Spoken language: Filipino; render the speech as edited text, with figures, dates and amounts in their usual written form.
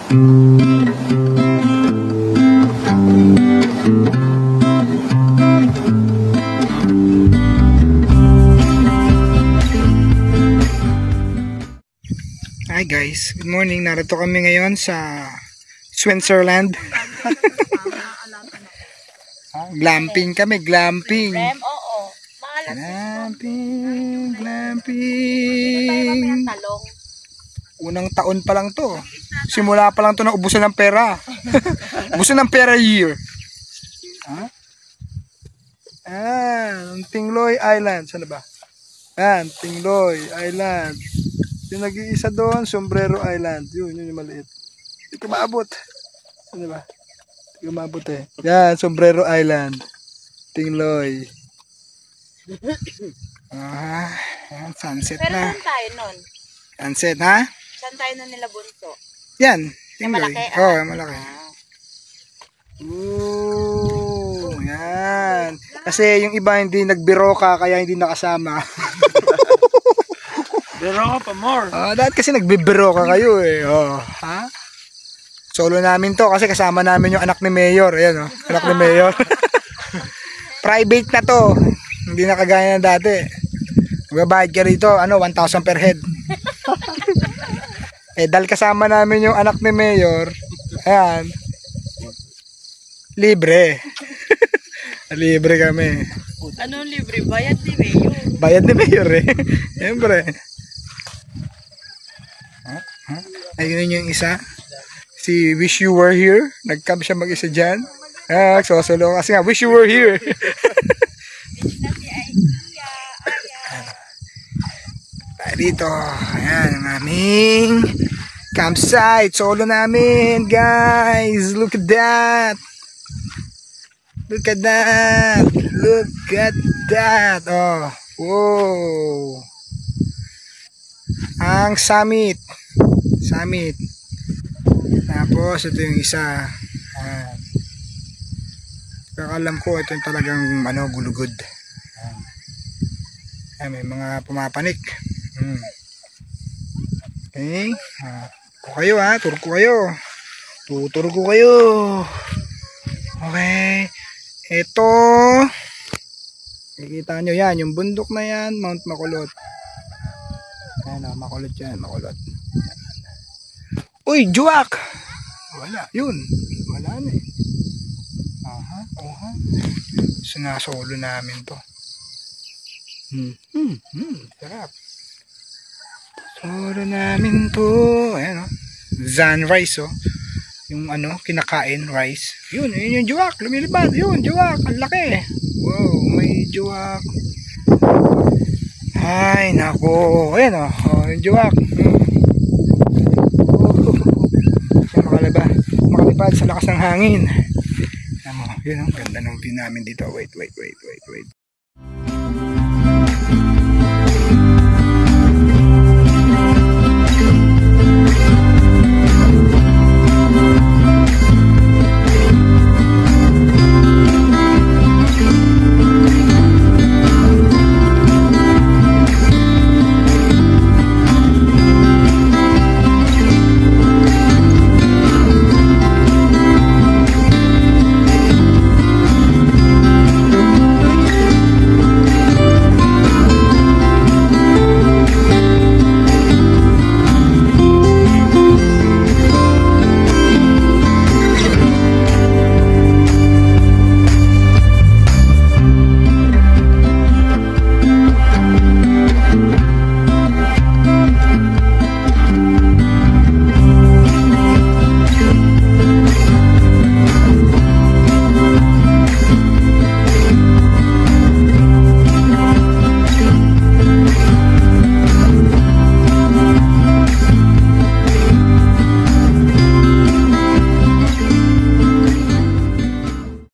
Hi guys, good morning. Narito kami ngayon sa Switzerland. Glamping kami, glamping. Glamping. Unang taon pa lang to. Simula pa lang to na ubusan ng pera. Ubusan ng pera year. Tingloy Island. Saan ba? Tingloy Island. Yung nag-iisa doon, Sombrero Island. Yun yung maliit. Hindi ko maabot. Ano ba? Hindi ko maabot eh. Yan, Sombrero Island. Tingloy. Yan, sunset pero na. Pero saan tayo nun? Sunset, ha? Saan tayo nun nila bunso? Yan, Tingloy. Tingloy. Oo, malaki. Ooh, yan. Kasi yung iba hindi nagbiro ka, kaya hindi nakasama. Biro ka pa more. Dahil kasi nagbibiro ka kayo eh. Ha? Solo namin to kasi kasama namin yung anak ni Mayor. Ayan anak ni Mayor. Private na to. Hindi na kagaya ng dati. Magbabayad ka rito, 1,000 per head. Dahil kasama namin yung anak ni Mayor. Ayan. Libre. Libre kami. Anong libre? Bayad ni Mayor. Bayad ni Mayor eh. Siyempre. Ayun yung isa. Si Wish You Were Here. Nag-camp siya mag-isa dyan. Sosolo kasi nga, Wish You Were Here. Dito. Ayan ang aming campsite. Solo namin, guys. Look at that. Look at that. Look at that. Oh. Whoa. Ang summit. Tapos ito yung isa. Kakalam ko ito yung talagang gulugod. May mga pumapanik. Okay. Tour ko kayo. Tutur ko kayo. Okay. Ito. Nakikita nyo yan. Yung bundok na yan. Mount Makulot. Makulot yan. Makulot. Uy, juwak! Wala. Yun. Wala na eh. Sinasolo namin to. Sarap. Solo namin to. Ayan Zan rice yung kinakain rice. Yun yung juwak. Lumilipad. Yun, juwak. Ang laki. Wow, may juwak. Ay, nako. Ayan yung juwak. Makalipad sa lakas ng hangin. Yun ganda ng view namin dito. Wait.